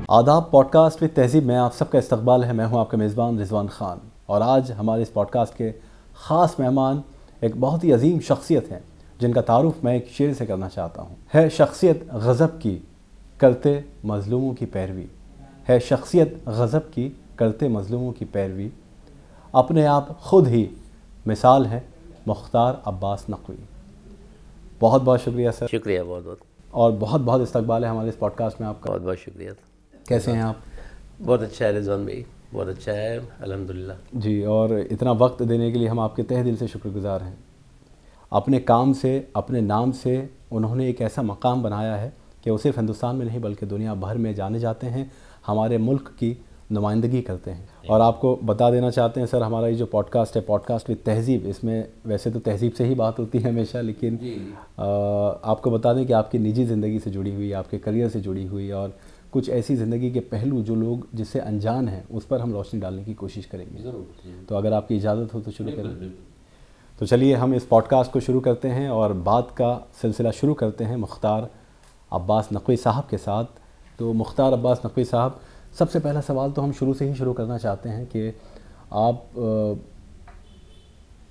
आदाब podcast with तहजीब में आप सबका इस्तकबाल है। मैं हूं आपका मेज़बान रिजवान ख़ान और आज हमारे इस पॉडकास्ट के ख़ास मेहमान एक बहुत ही अजीम शख्सियत हैं जिनका तारुफ मैं एक शेर से करना चाहता हूं। है शख्सियत गज़ब की करते मज़लूमों की पैरवी, है शख्सियत गज़ब की करते मज़लूमों की पैरवी, अपने आप ख़ुद ही मिसाल है मुख्तार अब्बास नकवी। बहुत बहुत शुक्रिया सर। शुक्रिया बहुत बहुत और बहुत बहुत इस्तकबाल है हमारे इस पॉडकास्ट में आपका। बहुत बहुत शुक्रिया। कैसे हैं आप? बहुत अच्छा है रिजवान भाई, बहुत अच्छा है अल्हम्दुलिल्लाह जी, और इतना वक्त देने के लिए हम आपके तहे दिल से शुक्रगुजार हैं। अपने काम से, अपने नाम से उन्होंने एक ऐसा मकाम बनाया है कि वो सिर्फ हिंदुस्तान में नहीं बल्कि दुनिया भर में जाने जाते हैं, हमारे मुल्क की नुमाइंदगी करते हैं। और आपको बता देना चाहते हैं सर, हमारा ये जो पॉडकास्ट है, पॉडकास्ट विद तहजीब, इसमें वैसे तो तहजीब से ही बात होती है हमेशा, लेकिन आपको बता दें कि आपकी निजी ज़िंदगी से जुड़ी हुई, आपके करियर से जुड़ी हुई और कुछ ऐसी ज़िंदगी के पहलू जो लोग जिससे अनजान हैं उस पर हम रोशनी डालने की कोशिश करेंगे। ज़रूर। तो अगर आपकी इजाज़त हो तो शुरू करें। तो चलिए हम इस पॉडकास्ट को शुरू करते हैं और बात का सिलसिला शुरू करते हैं मुख्तार अब्बास नकवी साहब के साथ। तो मुख्तार अब्बास नकवी साहब, सबसे पहला सवाल तो हम शुरू से ही शुरू करना चाहते हैं कि आप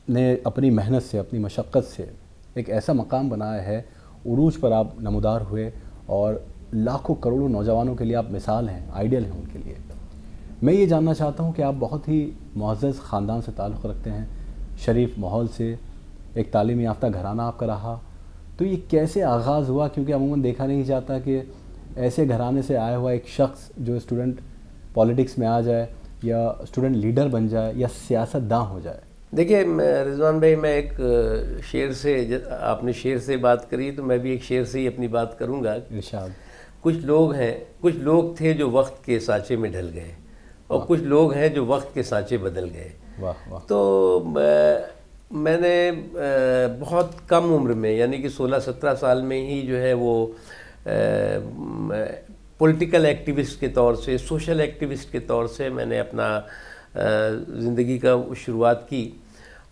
ने अपनी मेहनत से, अपनी मशक्क़त से एक ऐसा मकाम बनाया है, उरूज पर आप नमूदार हुए और लाखों करोड़ों नौजवानों के लिए आप मिसाल हैं, आइडियल हैं उनके लिए। मैं ये जानना चाहता हूँ कि आप बहुत ही मुअज़्ज़ज़ ख़ानदान से ताल्लुक़ रखते हैं, शरीफ माहौल से, एक तालीम याफ्ता घराना आपका रहा, तो ये कैसे आगाज़ हुआ? क्योंकि अमूमन देखा नहीं जाता कि ऐसे घराने से आया हुआ एक शख्स जो स्टूडेंट पॉलिटिक्स में आ जाए या स्टूडेंट लीडर बन जाए या सियासतदान हो जाए। देखिए रिजवान भाई, मैं एक शेर से, आपने शेर से बात करी तो मैं भी एक शेर से ही अपनी बात करूँगा। इरशाद। कुछ लोग थे जो वक्त के सांचे में ढल गए और कुछ लोग हैं जो वक्त के सांचे बदल गए। वाह वाह। तो मैंने बहुत कम उम्र में, यानी कि 16-17 साल में ही जो है वो पॉलिटिकल एक्टिविस्ट के तौर से, सोशल एक्टिविस्ट के तौर से मैंने अपना ज़िंदगी का शुरुआत की।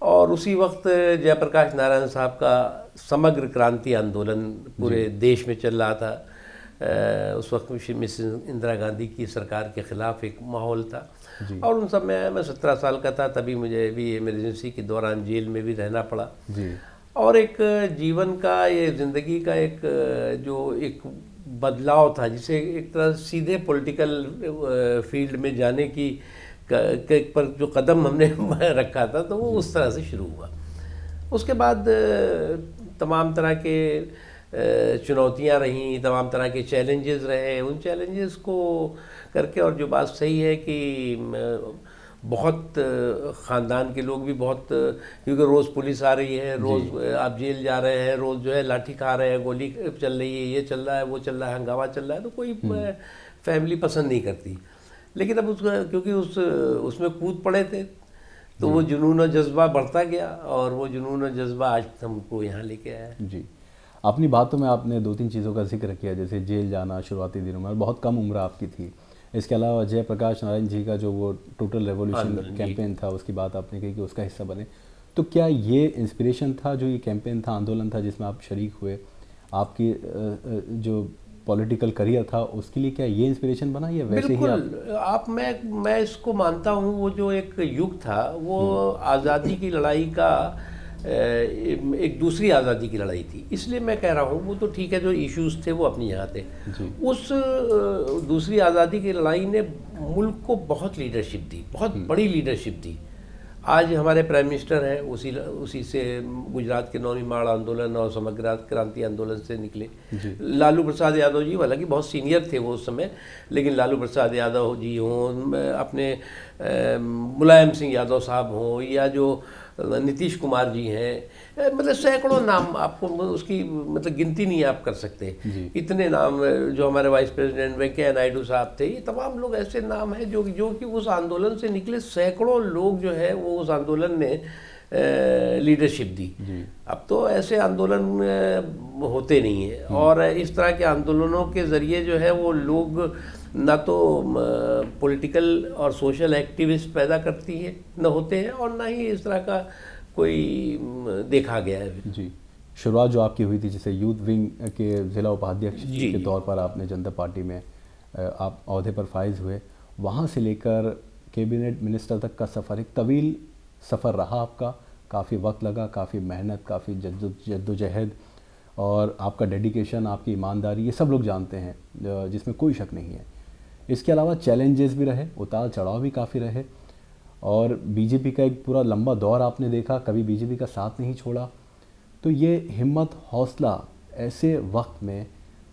और उसी वक्त जयप्रकाश नारायण साहब का समग्र क्रांति आंदोलन पूरे देश में चल रहा था। उस वक्त मिस इंदिरा गांधी की सरकार के ख़िलाफ़ एक माहौल था और उन सब में मैं 17 साल का था, तभी मुझे भी इमरजेंसी के दौरान जेल में भी रहना पड़ा जी। और एक जीवन का, ये ज़िंदगी का एक जो एक बदलाव था, जिसे एक तरह सीधे पॉलिटिकल फील्ड में जाने की पर जो कदम हमने रखा था, तो वो उस तरह से शुरू हुआ। उसके बाद तमाम तरह के चुनौतियां रहीं, तमाम तरह के चैलेंजेस रहे। उन चैलेंजेस को करके, और जो बात सही है कि बहुत ख़ानदान के लोग भी बहुत, क्योंकि रोज़ पुलिस आ रही है, रोज़ आप जेल जा रहे हैं, रोज़ जो है लाठी खा रहे हैं, गोली चल रही है, ये चल रहा है, वो चल रहा है, हंगामा चल रहा है, तो कोई फैमिली पसंद नहीं करती। लेकिन अब उसका, क्योंकि उसमें कूद पड़े थे, तो वो जुनून और जज्बा बढ़ता गया और वो जुनून और जज्बा आज हमको यहाँ लेके आया है। जी, अपनी बातों में आपने 2-3 चीज़ों का जिक्र किया, जैसे जेल जाना शुरुआती दिनों में, और बहुत कम उम्र आपकी थी। इसके अलावा जयप्रकाश नारायण जी का जो वो टोटल रेवोल्यूशन कैंपेन था, उसकी बात आपने कही कि उसका हिस्सा बने। तो क्या ये इंस्पिरेशन था, जो ये कैंपेन था, आंदोलन था जिसमें आप शरीक हुए, आपकी जो पॉलिटिकल करियर था उसके लिए क्या ये इंस्पिरेशन बना या वैसे ही आप मैं इसको मानता हूँ, वो जो एक युग था वो आज़ादी की लड़ाई का एक दूसरी आज़ादी की लड़ाई थी। इसलिए मैं कह रहा हूँ, वो तो ठीक है, जो इश्यूज थे वो अपनी जगह थे। उस दूसरी आज़ादी की लड़ाई ने मुल्क को बहुत लीडरशिप दी, बहुत बड़ी लीडरशिप दी। आज हमारे प्राइम मिनिस्टर हैं, उसी से गुजरात के नवनिर्माण आंदोलन और समग्र क्रांति आंदोलन से निकले। लालू प्रसाद यादव जी, हालांकि बहुत सीनियर थे वो उस समय, लेकिन लालू प्रसाद यादव जी हों, अपने मुलायम सिंह यादव साहब हों, या जो नीतीश कुमार जी हैं, मतलब सैकड़ों नाम, आपको उसकी मतलब गिनती नहीं आप कर सकते, इतने नाम। जो हमारे वाइस प्रेसिडेंट वेंकैया नायडू साहब थे, ये तमाम लोग ऐसे नाम हैं जो कि उस आंदोलन से निकले। सैकड़ों लोग जो है वो उस आंदोलन ने लीडरशिप दी। अब तो ऐसे आंदोलन होते नहीं हैं, और इस तरह के आंदोलनों के ज़रिए जो है वो लोग ना तो पॉलिटिकल और सोशल एक्टिविस्ट पैदा करती है न होते हैं, और ना ही इस तरह का कोई देखा गया है। जी, शुरुआत जो आपकी हुई थी, जैसे यूथ विंग के ज़िला उपाध्यक्ष के तौर पर आपने जनता पार्टी में आप ओहदे पर फाइज हुए, वहाँ से लेकर कैबिनेट मिनिस्टर तक का सफ़र एक तवील सफ़र रहा आपका, काफ़ी वक्त लगा, काफ़ी मेहनत, काफ़ी जद्दोजहद और आपका डेडिकेशन, आपकी ईमानदारी, ये सब लोग जानते हैं, जिसमें कोई शक नहीं है। इसके अलावा चैलेंजेस भी रहे, उतार चढ़ाव भी काफ़ी रहे और बीजेपी का एक पूरा लंबा दौर आपने देखा, कभी बीजेपी का साथ नहीं छोड़ा। तो ये हिम्मत, हौसला ऐसे वक्त में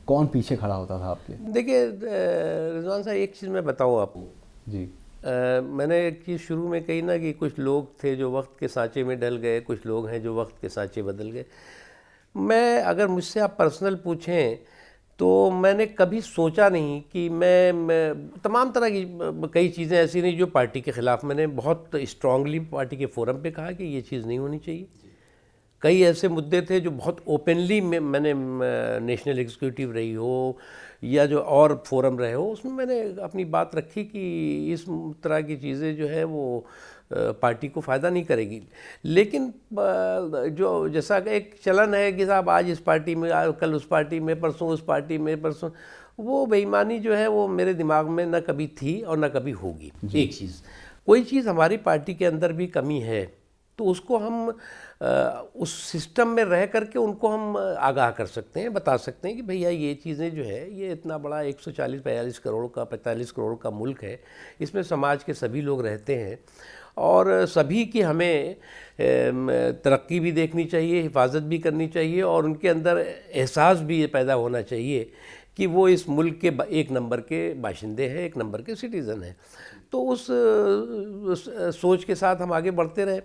कौन पीछे खड़ा होता था आपके? देखिए रिजवान साहब, एक चीज़ मैं बताऊँ आपको जी। मैंने एक चीज़ शुरू में कही ना कि कुछ लोग थे जो वक्त के सांचे में ढल गए, कुछ लोग हैं जो वक्त के सांचे बदल गए। मैं, अगर मुझसे आप पर्सनल पूछें तो मैंने कभी सोचा नहीं कि मैं तमाम तरह की कई चीज़ें ऐसी नहीं जो पार्टी के ख़िलाफ़, मैंने बहुत स्ट्रांगली पार्टी के फोरम पे कहा कि ये चीज़ नहीं होनी चाहिए। कई ऐसे मुद्दे थे जो बहुत ओपनली मैंने नेशनल एग्जीक्यूटिव रही हो या जो और फोरम रहे हो, उसमें मैंने अपनी बात रखी कि इस तरह की चीज़ें जो है वो पार्टी को फ़ायदा नहीं करेगी। लेकिन जो जैसा कि एक चलन है कि साहब आज इस पार्टी में, कल उस पार्टी में, परसों उस पार्टी में, परसों, वो बेईमानी जो है वो मेरे दिमाग में ना कभी थी और ना कभी होगी। एक चीज़, कोई चीज़ हमारी पार्टी के अंदर भी कमी है तो उसको हम उस सिस्टम में रह करके उनको हम आगाह कर सकते हैं, बता सकते हैं कि भैया ये चीज़ें जो है, ये इतना बड़ा 140-42 करोड़ का, 45 करोड़ का मुल्क है, इसमें समाज के सभी लोग रहते हैं और सभी की हमें तरक्की भी देखनी चाहिए, हिफाजत भी करनी चाहिए और उनके अंदर एहसास भी ये पैदा होना चाहिए कि वो इस मुल्क के एक नंबर के बाशिंदे हैं, एक नंबर के सिटीज़न हैं। तो उस सोच के साथ हम आगे बढ़ते रहे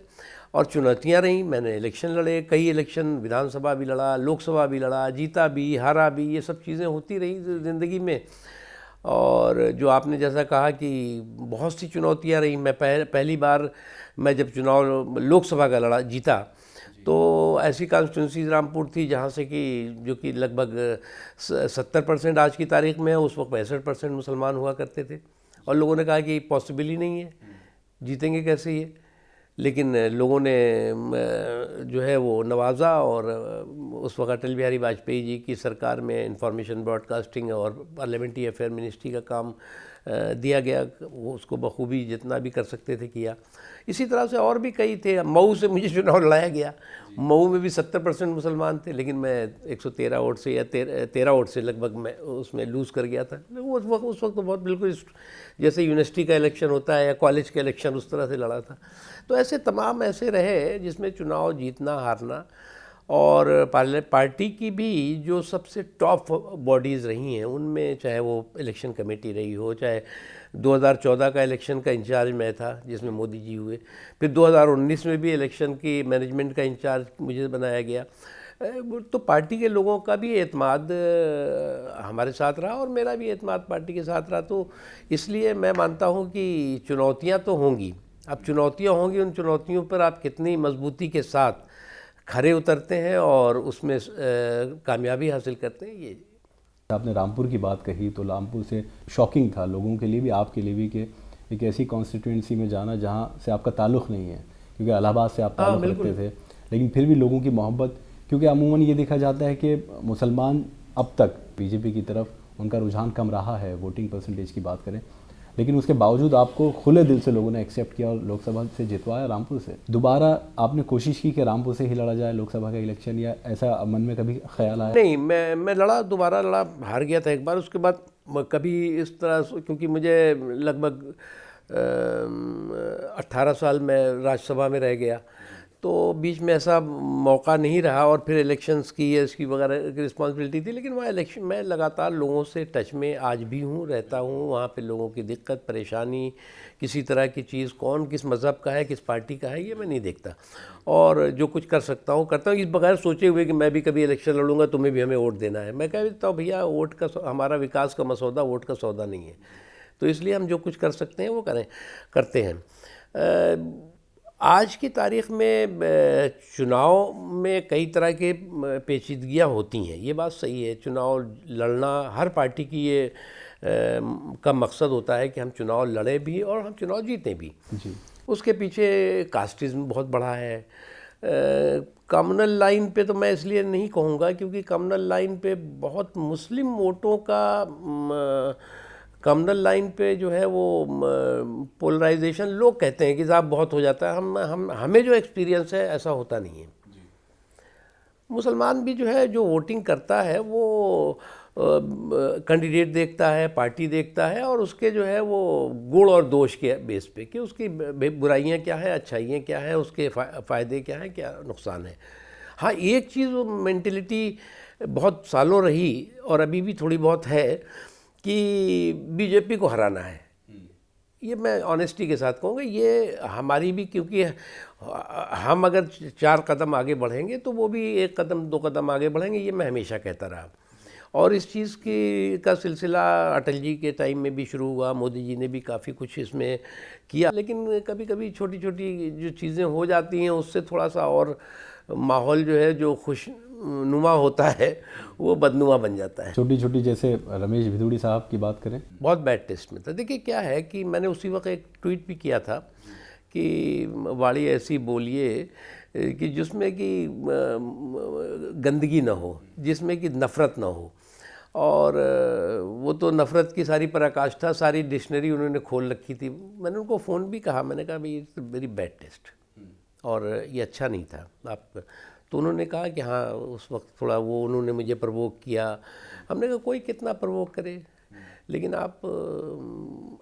और चुनौतियां रहीं। मैंने इलेक्शन लड़े, कई इलेक्शन, विधानसभा भी लड़ा, लोकसभा भी लड़ा, जीता भी, हारा भी, ये सब चीज़ें होती रही ज़िंदगी में। और जो आपने जैसा कहा कि बहुत सी चुनौतियां रहीं। मैं पहली बार मैं जब चुनाव लोकसभा का लड़ा, जीता, तो ऐसी कॉन्स्टिट्यूंसी रामपुर थी जहाँ से कि जो कि लगभग 70% आज की तारीख में है, उस वक्त 65% मुसलमान हुआ करते थे और लोगों ने कहा कि पॉसिबल ही नहीं है, जीतेंगे कैसे ये। लेकिन लोगों ने जो है वो नवाजा और उस वक्त अटल बिहारी वाजपेयी जी की सरकार में इंफॉर्मेशन ब्रॉडकास्टिंग और पार्लियामेंट्री अफेयर मिनिस्ट्री का काम दिया गया, वो उसको बखूबी जितना भी कर सकते थे किया। इसी तरह से और भी कई थे। मऊ से मुझे चुनाव लड़ाया गया, मऊ में भी 70% मुसलमान थे लेकिन मैं 113 वोट से या 13 वोट से लगभग मैं उसमें लूज़ कर गया था। वो उस वक्त तो बहुत बिल्कुल जैसे यूनिवर्सिटी का इलेक्शन होता है या कॉलेज का इलेक्शन, उस तरह से लड़ा था। तो ऐसे तमाम ऐसे रहे जिसमें चुनाव जीतना हारना। और पार्टी की भी जो सबसे टॉप बॉडीज़ रही हैं उनमें, चाहे वो इलेक्शन कमेटी रही हो, चाहे 2014 का इलेक्शन का इंचार्ज मैं था जिसमें मोदी जी हुए, फिर 2019 में भी इलेक्शन की मैनेजमेंट का इंचार्ज मुझे बनाया गया। तो पार्टी के लोगों का भी एतमाद हमारे साथ रहा और मेरा भी एतमाद पार्टी के साथ रहा। तो इसलिए मैं मानता हूँ कि चुनौतियाँ तो होंगी। अब चुनौतियाँ होंगी, उन चुनौतियों पर आप कितनी मजबूती के साथ खरे उतरते हैं और उसमें कामयाबी हासिल करते हैं। ये आपने रामपुर की बात कही तो रामपुर से शॉकिंग था लोगों के लिए भी, आपके लिए भी, कि एक ऐसी कॉन्स्टिट्यूंसी में जाना जहाँ से आपका ताल्लुक़ नहीं है, क्योंकि इलाहाबाद से आप ताल्लुक़ रखते थे, लेकिन फिर भी लोगों की मोहब्बत, क्योंकि अमूमन ये देखा जाता है कि मुसलमान अब तक बीजेपी की तरफ उनका रुझान कम रहा है, वोटिंग परसेंटेज की बात करें, लेकिन उसके बावजूद आपको खुले दिल से लोगों ने एक्सेप्ट किया और लोकसभा से जितवाया रामपुर से। दोबारा आपने कोशिश की कि रामपुर से ही लड़ा जाए लोकसभा का इलेक्शन, या ऐसा मन में कभी ख्याल आया? नहीं, मैं लड़ा, दोबारा लड़ा, हार गया था एक बार। उसके बाद कभी इस तरह, क्योंकि मुझे लगभग 18 साल मैं राज्यसभा में रह गया, तो बीच में ऐसा मौका नहीं रहा और फिर इलेक्शंस की या इसकी वगैरह की रिस्पॉन्सिबिलिटी थी। लेकिन वहाँ इलेक्शन मैं लगातार लोगों से टच में आज भी हूँ, रहता हूँ। वहाँ पे लोगों की दिक्कत, परेशानी, किसी तरह की चीज़, कौन किस मज़हब का है, किस पार्टी का है, ये मैं नहीं देखता और जो कुछ कर सकता हूँ करता हूँ, इस बगैर सोचे हुए कि मैं भी कभी इलेक्शन लड़ूंगा, तुम्हें भी हमें वोट देना है। मैं कह देता हूँ भैया, वोट का, हमारा विकास का मसौदा वोट का सौदा नहीं है। तो इसलिए हम जो कुछ कर सकते हैं वो करते हैं। आज की तारीख़ में चुनाव में कई तरह के पेचीदगियाँ होती हैं, ये बात सही है। चुनाव लड़ना हर पार्टी की ये का मकसद होता है कि हम चुनाव लड़े भी और हम चुनाव जीतें भी जी। उसके पीछे कास्टिज़्म बहुत बड़ा है। कम्युनल लाइन पे तो मैं इसलिए नहीं कहूँगा क्योंकि कम्युनल लाइन पे बहुत मुस्लिम वोटों कम्युनल लाइन पे जो है वो पोलराइजेशन लोग कहते हैं कि साहब बहुत हो जाता है, हमें जो एक्सपीरियंस है ऐसा होता नहीं है। मुसलमान भी जो है, जो वोटिंग करता है वो कैंडिडेट देखता है, पार्टी देखता है, और उसके जो है वो गुण और दोष के बेस पे कि उसकी बुराइयां क्या है, अच्छाइयाँ क्या है, उसके फ़ायदे क्या हैं, क्या नुकसान है। हाँ, एक चीज़ वो मेंटलिटी बहुत सालों रही और अभी भी थोड़ी बहुत है कि बीजेपी को हराना है। ये मैं ऑनेस्टी के साथ कहूँगा, ये हमारी भी, क्योंकि हम अगर 4 कदम आगे बढ़ेंगे तो वो भी 1 कदम 2 कदम आगे बढ़ेंगे, ये मैं हमेशा कहता रहा। और इस चीज़ की का सिलसिला अटल जी के टाइम में भी शुरू हुआ, मोदी जी ने भी काफ़ी कुछ इसमें किया, लेकिन कभी कभी छोटी छोटी जो चीज़ें हो जाती हैं उससे थोड़ा सा और माहौल जो है, जो खुशनुमा होता है, वो बदनुमा बन जाता है। छोटी छोटी, जैसे रमेश भिदुड़ी साहब की बात करें, बहुत बैड टेस्ट में था। देखिए क्या है कि मैंने उसी वक्त एक ट्वीट भी किया था कि वाणी ऐसी बोलिए कि जिसमें कि गंदगी ना हो, जिसमें कि नफ़रत ना हो। और वो तो नफ़रत की सारी पराकाष्ठा, सारी डिक्शनरी उन्होंने खोल रखी थी। मैंने उनको फ़ोन भी कहा, मैंने कहा भाई इट्स वेरी बैड टेस्ट और ये अच्छा नहीं था आप। तो उन्होंने कहा कि हाँ, उस वक्त थोड़ा वो उन्होंने मुझे प्रवोक किया। हमने कहा कोई कितना प्रवोक करे, लेकिन आप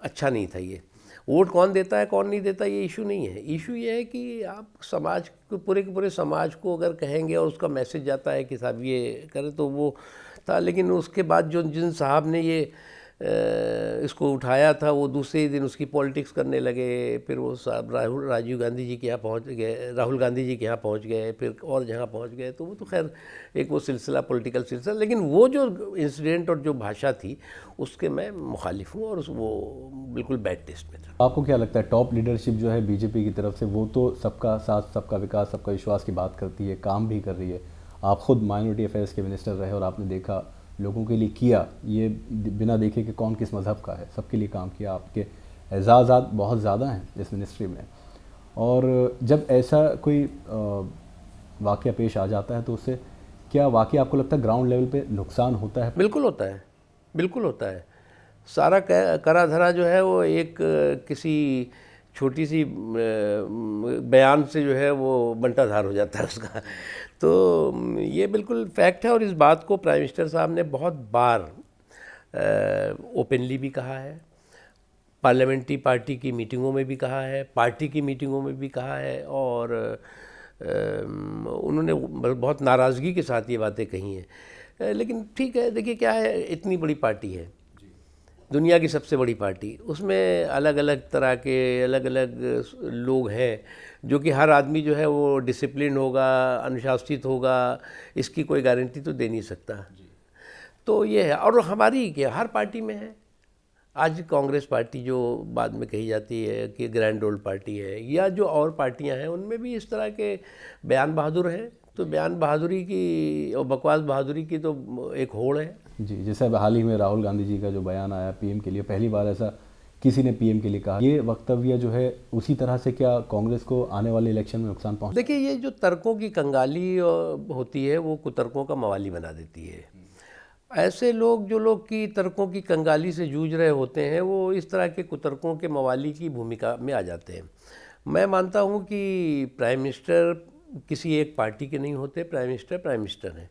अच्छा नहीं था ये। वोट कौन देता है कौन नहीं देता ये इशू नहीं है, इशू ये है कि आप समाज को, पूरे के पूरे समाज को अगर कहेंगे और उसका मैसेज जाता है कि साहब ये करें, तो वो था। लेकिन उसके बाद जो जिन साहब ने ये इसको उठाया था, वो दूसरे ही दिन उसकी पॉलिटिक्स करने लगे। फिर वो साहब राजीव गांधी जी के यहाँ पहुँच गए, राहुल गांधी जी के यहाँ पहुँच गए, फिर और जहाँ पहुँच गए। तो वो तो खैर एक वो सिलसिला, पॉलिटिकल सिलसिला, लेकिन वो जो इंसिडेंट और जो भाषा थी उसके मैं मुखालिफ हूँ और वो बिल्कुल बैड टेस्ट में था। आपको क्या लगता है टॉप लीडरशिप जो है बीजेपी की तरफ से, वो तो सबका साथ, सबका विकास, सबका विश्वास की बात करती है, काम भी कर रही है। आप खुद माइनॉरिटी अफेयर्स के मिनिस्टर रहे और आपने देखा, लोगों के लिए किया, ये बिना देखे कि कौन किस मज़हब का है, सबके लिए काम किया। आपके एजाज़ात बहुत ज़्यादा हैं इस मिनिस्ट्री में, और जब ऐसा कोई वाक़या पेश आ जाता है तो उससे क्या वाक़ई आपको लगता है ग्राउंड लेवल पे नुकसान होता है? बिल्कुल होता है, बिल्कुल होता है। सारा करा धरा जो है वो एक किसी छोटी सी बयान से जो है वो बंटाधार हो जाता है उसका। तो ये बिल्कुल फैक्ट है, और इस बात को प्राइम मिनिस्टर साहब ने बहुत बार ओपनली भी कहा है, पार्लियामेंट्री पार्टी की मीटिंगों में भी कहा है, पार्टी की मीटिंगों में भी कहा है, और उन्होंने बहुत नाराज़गी के साथ ये बातें कही हैं। लेकिन ठीक है, देखिए क्या है, इतनी बड़ी पार्टी है, दुनिया की सबसे बड़ी पार्टी, उसमें अलग अलग तरह के अलग अलग लोग हैं, जो कि हर आदमी जो है वो डिसिप्लिन होगा, अनुशासित होगा, इसकी कोई गारंटी तो दे नहीं सकता। तो ये है, और हमारी क्या हर पार्टी में है। आज कांग्रेस पार्टी जो बाद में कही जाती है कि ग्रैंड ओल्ड पार्टी है, या जो और पार्टियां हैं, उनमें भी इस तरह के बयान बहादुर हैं। तो बयान बहादुरी की और बकवास बहादुरी की तो एक होड़ है जी। जैसे अब हाल ही में राहुल गांधी जी का जो बयान आया पीएम के लिए, पहली बार ऐसा किसी ने पीएम के लिए कहा, ये वक्तव्य जो है उसी तरह से क्या कांग्रेस को आने वाले इलेक्शन में नुकसान पहुंचे? देखिए, ये जो तर्कों की कंगाली होती है वो कुतर्कों का मवाली बना देती है। ऐसे लोग, जो लोग की तर्कों की कंगाली से जूझ रहे होते हैं, वो इस तरह के कुतर्कों के मवाली की भूमिका में आ जाते हैं। मैं मानता हूँ कि प्राइम मिनिस्टर किसी एक पार्टी के नहीं होते, प्राइम मिनिस्टर हैं,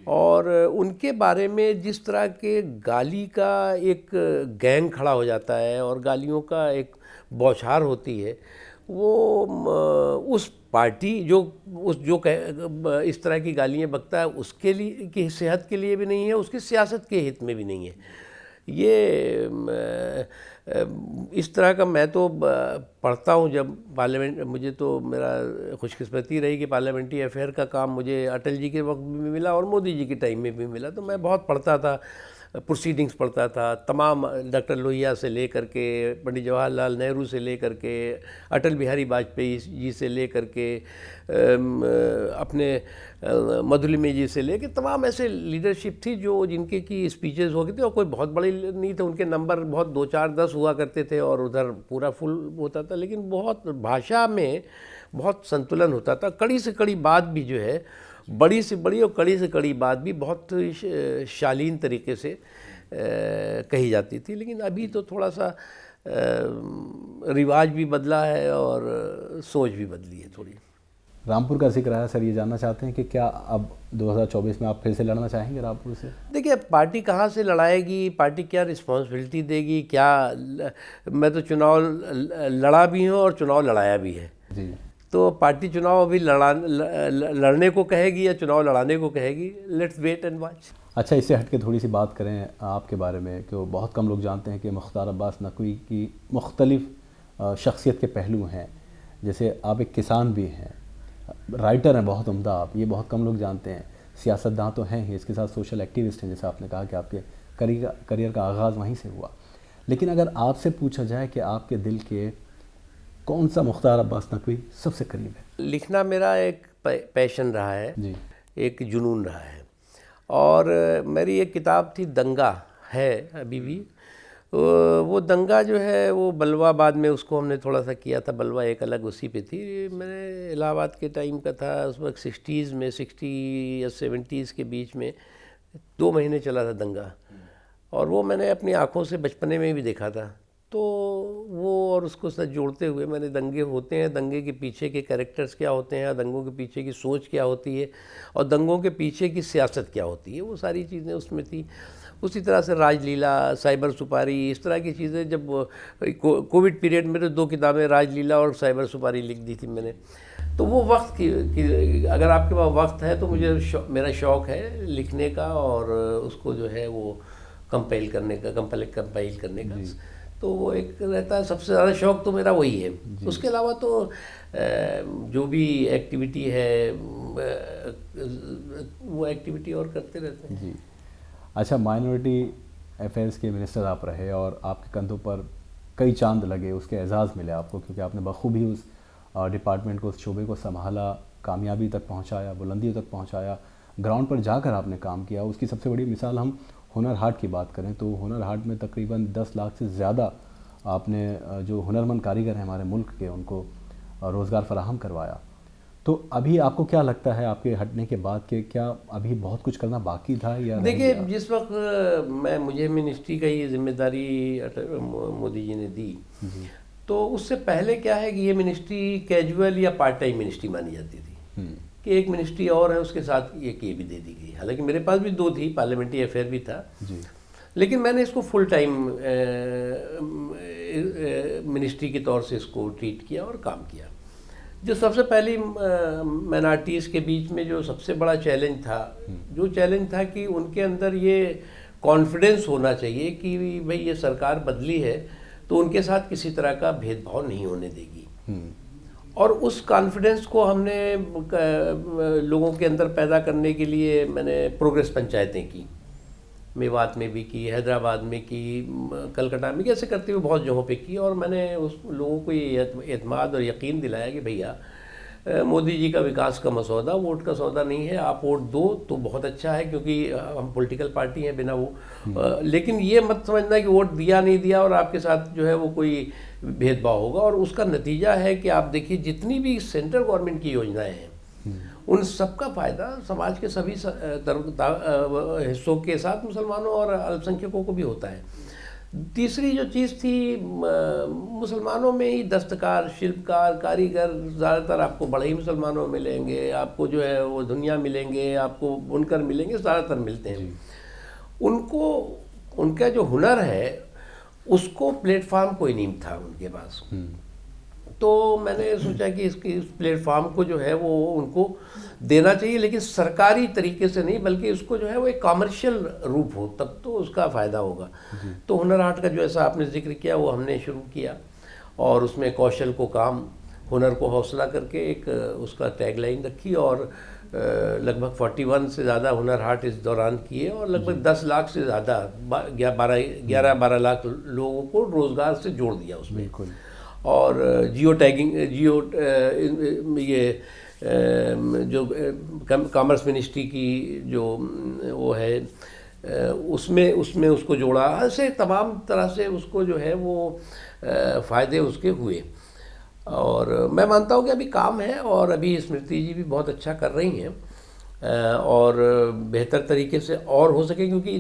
और उनके बारे में जिस तरह के गाली का एक गैंग खड़ा हो जाता है और गालियों का एक बौछार होती है, वो उस पार्टी जो इस तरह की गालियाँ बकता है उसके लिए की सेहत के लिए भी नहीं है, उसकी सियासत के हित में भी नहीं है। ये इस तरह का मैं तो पढ़ता हूँ जब पार्लियामेंट, मुझे तो मेरा खुशकिस्मती रही कि पार्लियामेंट्री अफेयर का काम मुझे अटल जी के वक्त भी मिला और मोदी जी के टाइम में भी मिला। तो मैं बहुत पढ़ता था, प्रोसीडिंग्स पढ़ता था, तमाम डॉक्टर लोहिया से लेकर के, पंडित जवाहरलाल नेहरू से लेकर के, अटल बिहारी वाजपेयी जी से लेकर के, अपने मधुलिमी जी से लेकर, तमाम ऐसे लीडरशिप थी जो जिनके की स्पीचेस हो गई थी, और कोई बहुत बड़े नहीं थे, उनके नंबर बहुत 2, 4, 10 हुआ करते थे और उधर पूरा फुल होता था, लेकिन बहुत भाषा में बहुत संतुलन होता था। कड़ी से कड़ी बात भी जो है, बड़ी से बड़ी और कड़ी से कड़ी बात भी बहुत शालीन तरीके से कही जाती थी। लेकिन अभी तो थोड़ा सा रिवाज भी बदला है और सोच भी बदली है थोड़ी। रामपुर का जिक्र आया सर, ये जानना चाहते हैं कि क्या अब 2024 में आप फिर से लड़ना चाहेंगे रामपुर से? देखिए, पार्टी कहाँ से लड़ाएगी, पार्टी क्या रिस्पॉन्सिबिलिटी देगी, क्या मैं तो चुनाव लड़ा भी हूँ और चुनाव लड़ाया भी है जी। तो पार्टी चुनाव अभी लड़ने को कहेगी या चुनाव लड़ाने को कहेगी, लेट्स वेट एंड वॉच। अच्छा, इससे हट के थोड़ी सी बात करें आपके बारे में कि बहुत कम लोग जानते हैं कि मुख्तार अब्बास नकवी की मुख्तलिफ शख्सियत के पहलू हैं। जैसे आप एक किसान भी हैं, राइटर हैं बहुत उम्दा आप, ये बहुत कम लोग जानते हैं। सियासतदान तो हैं ही, इसके साथ सोशल एक्टिविस्ट हैं, जैसे आपने कहा कि आपके करियर का आगाज़ वहीं से हुआ। लेकिन अगर आपसे पूछा जाए कि आपके दिल के कौन सा मुख्तार अब्बास नकवी सबसे करीब है? लिखना मेरा एक पैशन रहा है जी। एक जुनून रहा है। और मेरी एक किताब थी दंगा, है अभी भी। वो दंगा जो है वो बलवा, बाद में उसको हमने थोड़ा सा किया था, बलवा एक अलग उसी पे थी। मैंने इलाहाबाद के टाइम का था, उस वक्त 60s में, 60 या 70s के बीच में 2 महीने चला था दंगा। और वो मैंने अपनी आँखों से बचपने में भी देखा था। तो वो और उसको साथ जोड़ते हुए मैंने दंगे होते हैं, दंगे के पीछे के कैरेक्टर्स क्या होते हैं, दंगों के पीछे की सोच क्या होती है और दंगों के पीछे की सियासत क्या होती है, वो सारी चीज़ें उसमें थी। उसी तरह से राजलीला, साइबर सुपारी, इस तरह की चीज़ें। जब कोविड पीरियड में तो 2 किताबें राजलीला और साइबर सुपारी लिख दी थी मैंने। तो वो वक्त की अगर आपके पास वक्त है तो मुझे मेरा शौक़ है लिखने का और उसको जो है वो कंपाइल करने का। तो वो एक रहता है, सबसे ज़्यादा शौक़ तो मेरा वही है। उसके अलावा तो जो भी एक्टिविटी है वो एक्टिविटी और करते रहते हैं। जी। अच्छा, माइनॉरिटी अफेयर्स के मिनिस्टर आप रहे और आपके कंधों पर कई चांद लगे, उसके एजाज़ मिले आपको, क्योंकि आपने बखूबी उस डिपार्टमेंट को, उस शोबे को संभाला, कामयाबी तक पहुंचाया, बुलंदियों तक पहुंचाया, ग्राउंड पर जाकर आपने काम किया। उसकी सबसे बड़ी मिसाल हम हुनर हाट की बात करें तो हुनर हाट में तकरीबन 10 लाख से ज़्यादा आपने जो हुनरमंद कारीगर हैं हमारे मुल्क के, उनको रोज़गार फराहम करवाया। तो अभी आपको क्या लगता है आपके हटने के बाद के क्या अभी बहुत कुछ करना बाकी था या? देखिए, जिस वक्त मुझे मिनिस्ट्री का ये जिम्मेदारी मोदी जी ने दी, तो उससे पहले क्या है कि ये मिनिस्ट्री कैजुअल या पार्ट टाइम मिनिस्ट्री मानी जाती थी कि एक मिनिस्ट्री और है उसके साथ ये भी दे दी गई। हालांकि मेरे पास भी 2 थी, पार्लियामेंट्री अफेयर भी था जी। लेकिन मैंने इसको फुल टाइम मिनिस्ट्री के तौर से इसको ट्रीट किया और काम किया। जो सबसे पहली माइनॉरिटीज़ के बीच में जो सबसे बड़ा चैलेंज था कि उनके अंदर ये कॉन्फिडेंस होना चाहिए कि भाई ये सरकार बदली है तो उनके साथ किसी तरह का भेदभाव नहीं होने देगी। और उस कॉन्फिडेंस को हमने लोगों के अंदर पैदा करने के लिए मैंने प्रोग्रेस पंचायतें की, मेवात में भी की, हैदराबाद में की, कलकत्ता में, कैसे करते हुए बहुत जगहों पे की। और मैंने उस लोगों को ये एतमाद और यकीन दिलाया कि भैया मोदी जी का विकास का मसौदा वोट का सौदा नहीं है, आप वोट दो तो बहुत अच्छा है क्योंकि हम पॉलिटिकल पार्टी हैं बिना वो लेकिन ये मत समझना कि वोट दिया नहीं दिया और आपके साथ जो है वो कोई भेदभाव होगा। और उसका नतीजा है कि आप देखिए जितनी भी सेंट्रल गवर्नमेंट की योजनाएं हैं उन सबका फ़ायदा समाज के सभी हिस्सों के साथ मुसलमानों और अल्पसंख्यकों को भी होता है। तीसरी जो चीज़ थी, मुसलमानों में ही दस्तकार, शिल्पकार, कारीगर ज़्यादातर आपको बड़े ही मुसलमानों में मिलेंगे, आपको जो है वो दुनिया मिलेंगे, आपको बुनकर मिलेंगे, ज़्यादातर मिलते हैं। उनको उनका जो हुनर है उसको प्लेटफार्म कोई नहीं था उनके पास। तो मैंने सोचा कि इस प्लेटफार्म को जो है वो उनको देना चाहिए, लेकिन सरकारी तरीके से नहीं बल्कि उसको जो है वो एक कॉमर्शियल रूप हो, तब तो उसका फ़ायदा होगा। तो हुनर हाट का जो ऐसा आपने जिक्र किया वो हमने शुरू किया और उसमें कौशल को काम, हुनर को हौसला करके एक उसका टैगलाइन रखी और लगभग 41 से ज़्यादा हुनर हाट इस दौरान किए और लगभग 10 लाख से ज़्यादा 11-12 लाख लोगों को रोज़गार से जोड़ दिया उसमें। और जियो टैगिंग, ये जो कॉमर्स मिनिस्ट्री की जो वो है उसमें उसको जोड़ा, ऐसे तमाम तरह से उसको जो है वो फ़ायदे उसके हुए। और मैं मानता हूँ कि अभी काम है और अभी स्मृति जी भी बहुत अच्छा कर रही हैं। और बेहतर तरीके से और हो सके, क्योंकि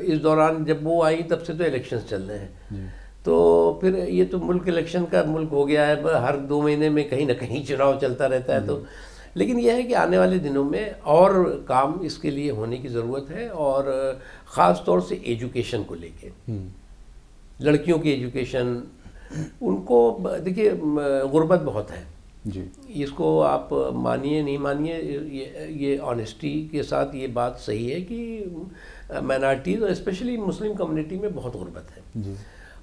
इस दौरान जब वो आई तब से तो इलेक्शंस चल रहे हैं। तो फिर ये तो मुल्क इलेक्शन का मुल्क हो गया है, हर 2 महीने में कहीं ना कहीं चुनाव चलता रहता है। तो लेकिन यह है कि आने वाले दिनों में और काम इसके लिए होने की ज़रूरत है, और ख़ास तौर से एजुकेशन को लेके, लड़कियों की एजुकेशन, उनको देखिए गुर्बत बहुत है जी, इसको आप मानिए नहीं मानिए, ये ऑनेस्टी के साथ ये बात सही है कि माइनॉरिटीज़ और स्पेशली मुस्लिम कम्युनिटी में बहुत गुर्बत है जी,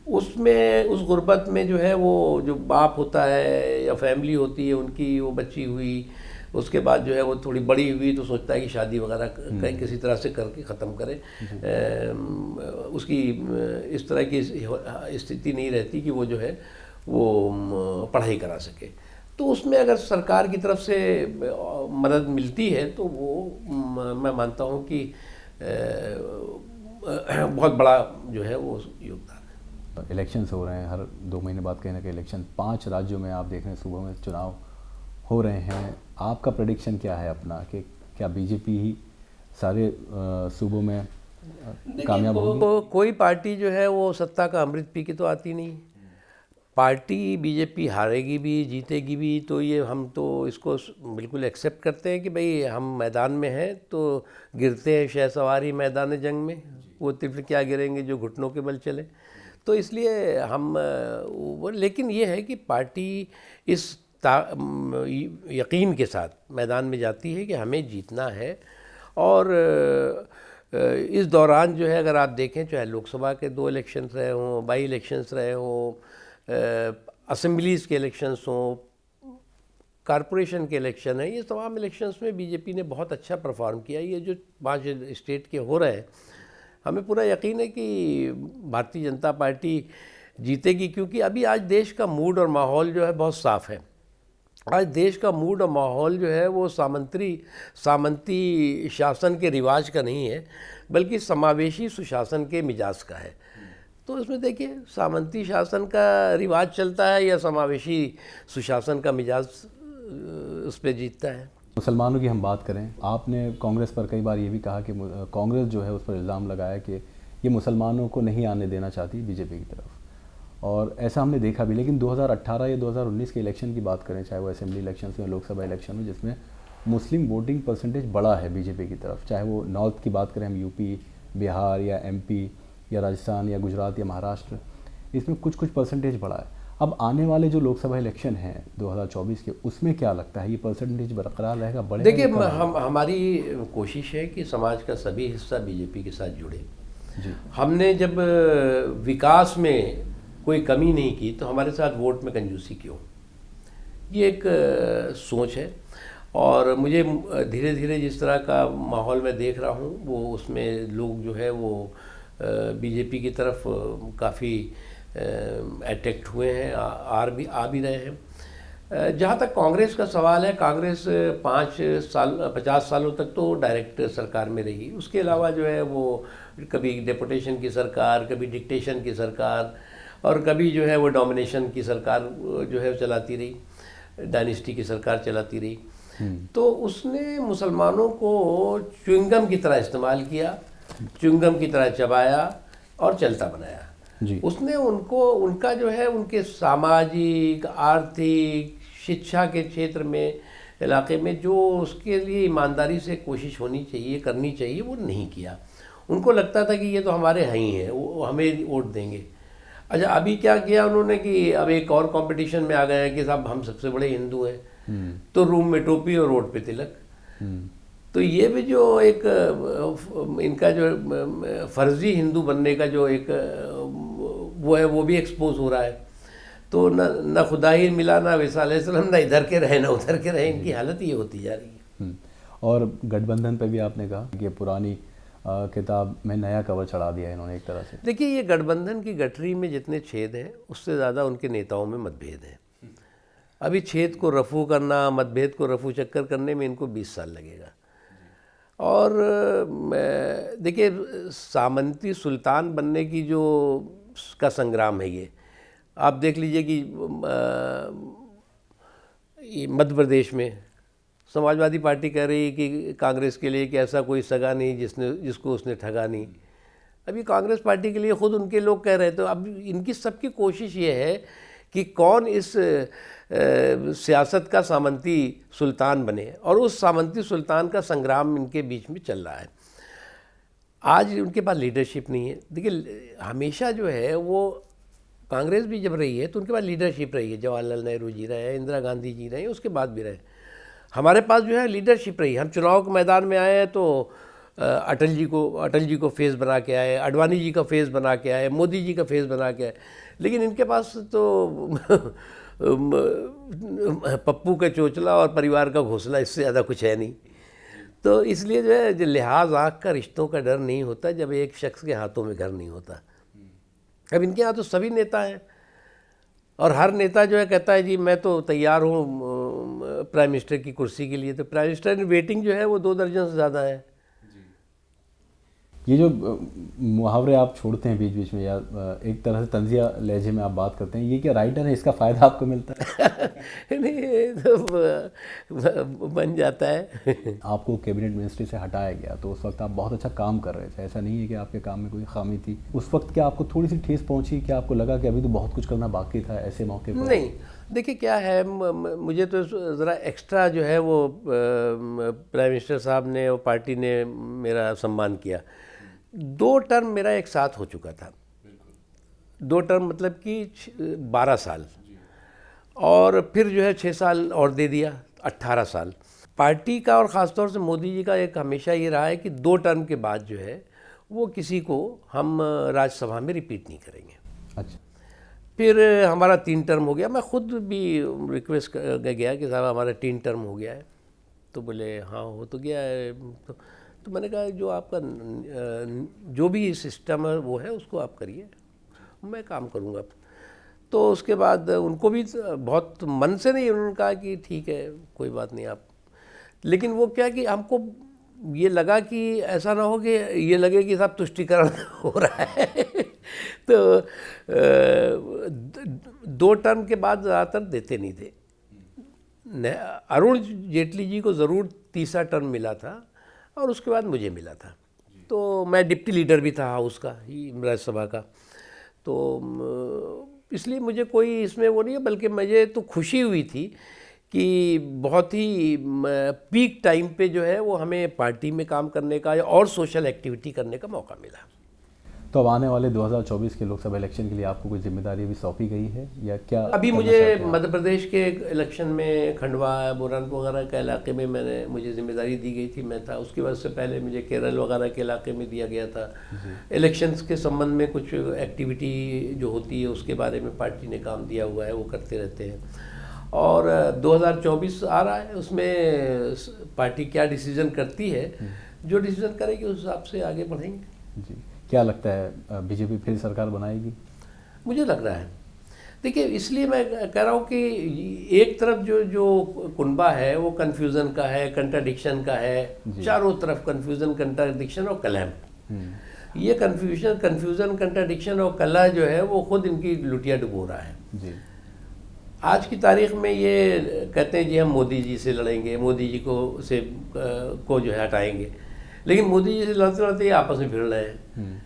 उसमें। उस गुर्बत में जो है वो जो बाप होता है या फैमिली होती है उनकी, वो बच्ची हुई, उसके बाद जो है वो थोड़ी बड़ी हुई तो सोचता है कि शादी वगैरह किसी तरह से करके ख़त्म करे। उसकी इस तरह की स्थिति नहीं रहती कि वो जो है वो पढ़ाई करा सके। तो उसमें अगर सरकार की तरफ से मदद मिलती है तो वो मैं मानता हूँ कि बहुत बड़ा जो है वो योगदान है। इलेक्शंस हो रहे हैं, हर 2 महीने बाद कहीं ना कहीं इलेक्शन, 5 राज्यों में आप देख रहे हैं सुबह में चुनाव हो रहे हैं। आपका प्रेडिक्शन क्या है अपना, कि क्या बीजेपी ही सारे सूबों में कामयाब होगी? कोई पार्टी जो है वो सत्ता का अमृत पी के तो आती नहीं। पार्टी बीजेपी हारेगी भी जीतेगी भी, तो ये हम तो इसको बिल्कुल एक्सेप्ट करते हैं कि भाई हम मैदान में हैं तो गिरते हैं शहसवारी मैदान जंग में, वो तिफल क्या गिरेंगे जो घुटनों के बल चले। तो इसलिए हम लेकिन ये है कि पार्टी इस यकीन के साथ मैदान में जाती है कि हमें जीतना है। और इस दौरान जो है अगर आप देखें, चाहे लोकसभा के 2 इलेक्शंस रहे हों, बाई इलेक्शंस रहे हों, असेंबलीज़ के इलेक्शंस हों, कारपोरेशन के इलेक्शन है, ये तमाम इलेक्शंस में बीजेपी ने बहुत अच्छा परफॉर्म किया। ये जो 5 स्टेट के हो रहे हैं, हमें पूरा यकीन है कि भारतीय जनता पार्टी जीतेगी, क्योंकि अभी आज देश का मूड और माहौल जो है बहुत साफ़ है। आज देश का मूड और माहौल जो है वो सामंती शासन के रिवाज का नहीं है, बल्कि समावेशी सुशासन के मिजाज का है। तो इसमें देखिए सामंती शासन का रिवाज चलता है या समावेशी सुशासन का मिजाज उस पर जीतता है। मुसलमानों की हम बात करें, आपने कांग्रेस पर कई बार ये भी कहा कि कांग्रेस जो है उस पर इल्ज़ाम लगाया कि ये मुसलमानों को नहीं आने देना चाहती बीजेपी की तरफ, और ऐसा हमने देखा भी। लेकिन 2018 या 2019 के इलेक्शन की बात करें, चाहे वो असेंबली इलेक्शन या लोकसभा इलेक्शन हो, जिसमें मुस्लिम वोटिंग परसेंटेज बढ़ा है बीजेपी की तरफ, चाहे वो नॉर्थ की बात करें हम, यूपी, बिहार या एमपी या राजस्थान या गुजरात या महाराष्ट्र, इसमें कुछ परसेंटेज बढ़ा है। अब आने वाले जो लोकसभा इलेक्शन हैं 2024 के, उसमें क्या लगता है ये परसेंटेज बरकरार रहेगा, बढ़ेगा? देखिए हमारी कोशिश है कि समाज का सभी हिस्सा बीजेपी के साथ जुड़े। जी, हमने जब विकास में कोई कमी नहीं की तो हमारे साथ वोट में कंजूसी क्यों, ये एक सोच है। और मुझे धीरे धीरे जिस तरह का माहौल मैं देख रहा हूँ वो उसमें लोग जो है वो बीजेपी की तरफ काफ़ी अट्रैक्ट हुए हैं, आ भी रहे हैं। जहाँ तक कांग्रेस का सवाल है, कांग्रेस 50 सालों तक तो डायरेक्ट सरकार में रही। उसके अलावा जो है वो कभी डेपुटेशन की सरकार, कभी डिक्टेशन की सरकार, और कभी जो है वो डोमिनेशन की सरकार जो है चलाती रही, डायनेस्टी की सरकार चलाती रही। तो उसने मुसलमानों को च्युइंगम की तरह इस्तेमाल किया, च्युइंगम की तरह चबाया और चलता बनाया जी। उसने उनको, उनका जो है उनके सामाजिक, आर्थिक, शिक्षा के क्षेत्र में, इलाके में जो उसके लिए ईमानदारी से कोशिश होनी चाहिए, करनी चाहिए, वो नहीं किया। उनको लगता था कि ये तो हमारे हैं ही हैं, वो हमें वोट देंगे। अच्छा, अभी क्या किया उन्होंने कि अब एक और कंपटीशन में आ गए हैं कि साहब हम सबसे बड़े हिंदू हैं, तो रूम में टोपी और रोड पे तिलक। तो ये भी जो एक इनका जो फर्जी हिंदू बनने का जो एक वो है, वो भी एक्सपोज हो रहा है। तो न खुदा ही मिला, ना विसाल सलम, ना इधर के रहे ना उधर के रहे, इनकी हालत ये होती जा रही है। और गठबंधन पे भी आपने कहा कि पुरानी किताब में नया कवर चढ़ा दिया है इन्होंने एक तरह से। देखिए ये गठबंधन की गठरी में जितने छेद हैं उससे ज़्यादा उनके नेताओं में मतभेद है। अभी छेद को रफू करना, मतभेद को रफू चक्कर करने में इनको 20 साल लगेगा। और देखिए सामंती सुल्तान बनने की जो का संग्राम है, ये आप देख लीजिए कि ये मध्य प्रदेश में समाजवादी पार्टी कह रही है कि कांग्रेस के लिए कि ऐसा कोई सगा नहीं जिसको उसने ठगा नहीं। अभी कांग्रेस पार्टी के लिए खुद उनके लोग कह रहे थे। तो अब इनकी सबकी कोशिश ये है कि कौन इस सियासत का सामंती सुल्तान बने, और उस सामंती सुल्तान का संग्राम इनके बीच में चल रहा है। आज उनके पास लीडरशिप नहीं है। देखिए, हमेशा जो है वो कांग्रेस भी जब रही है तो उनके पास लीडरशिप रही है। जवाहरलाल नेहरू जी रहे, इंदिरा गांधी जी रहे, उसके बाद भी रहे। हमारे पास जो है लीडरशिप रही है। हम चुनाव के मैदान में आए हैं तो अटल जी को फेस बना के आए, अडवाणी जी का फेस बना के आए, मोदी जी का फेस बना के आए। लेकिन इनके पास तो पप्पू का चोचला और परिवार का घोंसला, इससे ज़्यादा कुछ है नहीं। तो इसलिए जो है, जो लिहाज आँख का रिश्तों का डर नहीं होता जब एक शख्स के हाथों में घर नहीं होता। अब इनके यहाँ तो सभी नेता हैं, और हर नेता जो है कहता है जी मैं तो तैयार हूँ प्राइम मिनिस्टर की कुर्सी के लिए। तो प्राइम मिनिस्टर in वेटिंग जो है वो 2 दर्जन से ज़्यादा है। ये जो मुहावरे आप छोड़ते हैं बीच बीच में, या एक तरह से तंजिया लहजे में आप बात करते हैं, ये क्या राइटर है, इसका फ़ायदा आपको मिलता है? नहीं, तो बन जाता है। आपको कैबिनेट मिनिस्ट्री से हटाया गया तो उस वक्त आप बहुत अच्छा काम कर रहे थे। ऐसा नहीं है कि आपके काम में कोई खामी थी उस वक्त? क्या आपको थोड़ी सी ठेस पहुंची? क्या आपको लगा कि अभी तो बहुत कुछ करना बाकी था ऐसे मौके पर? नहीं, देखिए क्या है, मुझे तो ज़रा एक्स्ट्रा जो है वो प्राइम मिनिस्टर साहब ने और पार्टी ने मेरा सम्मान किया। 2 टर्म मेरा एक साथ हो चुका था। 2 टर्म मतलब कि 12 साल, और फिर जो है 6 साल और दे दिया, 18 साल। पार्टी का और ख़ासतौर से मोदी जी का एक हमेशा ये रहा है कि 2 टर्म के बाद जो है वो किसी को हम राज्यसभा में रिपीट नहीं करेंगे। अच्छा। फिर हमारा 3 टर्म हो गया। मैं खुद भी रिक्वेस्ट कर गया कि साहब हमारा 3 टर्म हो गया है। तो बोले हाँ हो तो गया है। तो मैंने कहा जो आपका जो भी सिस्टम है वो है उसको आप करिए, मैं काम करूँगा। तो उसके बाद उनको भी बहुत मन से नहीं, उन्होंने कहा कि ठीक है कोई बात नहीं आप। लेकिन वो क्या कि हमको ये लगा कि ऐसा ना हो कि ये लगे कि साहब तुष्टीकरण हो रहा है। तो 2 टर्म के बाद ज़्यादातर देते नहीं थे। अरुण जेटली जी को ज़रूर तीसरा टर्म मिला था और उसके बाद मुझे मिला था। तो मैं डिप्टी लीडर भी था हाउस का, राज्यसभा का। तो इसलिए मुझे कोई इसमें वो नहीं है, बल्कि मुझे तो खुशी हुई थी कि बहुत ही पीक टाइम पे जो है वो हमें पार्टी में काम करने का और सोशल एक्टिविटी करने का मौका मिला। तो अब आने वाले 2024 के लोकसभा इलेक्शन के लिए आपको कोई जिम्मेदारी भी सौंपी गई है या क्या? अभी मुझे मध्य प्रदेश के इलेक्शन में खंडवा, बुरहानपुर वगैरह के इलाके में मुझे जिम्मेदारी दी गई थी, मैं था। उसके बाद से पहले मुझे केरल वगैरह के इलाके में दिया गया था। इलेक्शंस के संबंध में कुछ एक्टिविटी जो होती है उसके बारे में पार्टी ने काम दिया हुआ है, वो करते रहते हैं। और 2024 आ रहा है, उसमें पार्टी क्या डिसीजन करती है, जो डिसीजन करेगी उस हिसाब से आगे बढ़ेंगे। जी, क्या लगता है बीजेपी फिर सरकार बनाएगी? मुझे लग रहा है, देखिए इसलिए मैं कह रहा हूँ कि एक तरफ जो कुनबा है वो कन्फ्यूज़न का है, कंट्राडिक्शन का है, चारों तरफ कन्फ्यूज़न, कंट्राडिक्शन और कलह। ये कन्फ्यूज़न, कंट्राडिक्शन और कलह जो है वो खुद इनकी लुटिया डुबो रहा है। जी। आज की तारीख में ये कहते हैं जी हम मोदी जी से लड़ेंगे, मोदी जी को जो है हटाएंगे, लेकिन मोदी जी से लड़ते लड़ते ये आपस में भिड़ रहे हैं।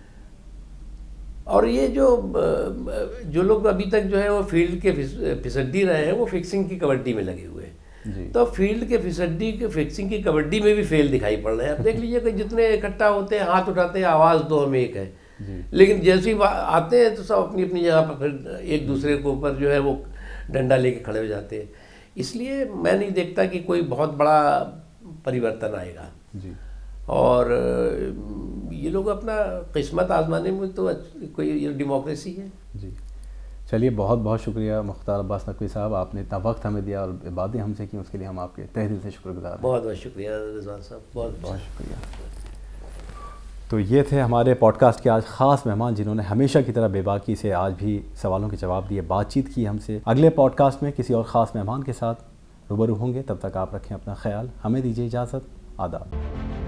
और ये जो लोग अभी तक जो है वो फील्ड के फिसड्डी रहे हैं, वो फिक्सिंग की कबड्डी में लगे हुए हैं। तो फील्ड के फिक्सिंग की कबड्डी में भी फेल दिखाई पड़ रहे हैं। अब देख लीजिए कि जितने इकट्ठा होते हैं, हाथ उठाते हैं, आवाज़ तो हम एक है, लेकिन जैसे ही आते हैं तो सब अपनी अपनी जगह पर फिर एक दूसरे के ऊपर जो है वो डंडा लेके खड़े हो जाते हैं। इसलिए मैं नहीं देखता कि कोई बहुत बड़ा परिवर्तन आएगा। जी। और ये लोग अपना किस्मत आजमाने में तो कोई डेमोक्रेसी है। जी, चलिए बहुत बहुत शुक्रिया मुख्तार अब्बास नकवी साहब, आपने इतना वक्त हमें दिया और बातें हमसे की, उसके लिए हम आपके तहे दिल से शुक्रगुजार हैं। बहुत बहुत शुक्रिया रिजवान साहब, बहुत बहुत शुक्रिया। तो ये थे हमारे पॉडकास्ट के आज ख़ास मेहमान, जिन्होंने हमेशा की तरह बेबाकी से आज भी सवालों के जवाब दिए, बातचीत की हमसे। अगले पॉडकास्ट में किसी और ख़ास मेहमान के साथ रूबरू होंगे। तब तक आप रखें अपना ख्याल। हमें दीजिए इजाज़त। आदाब।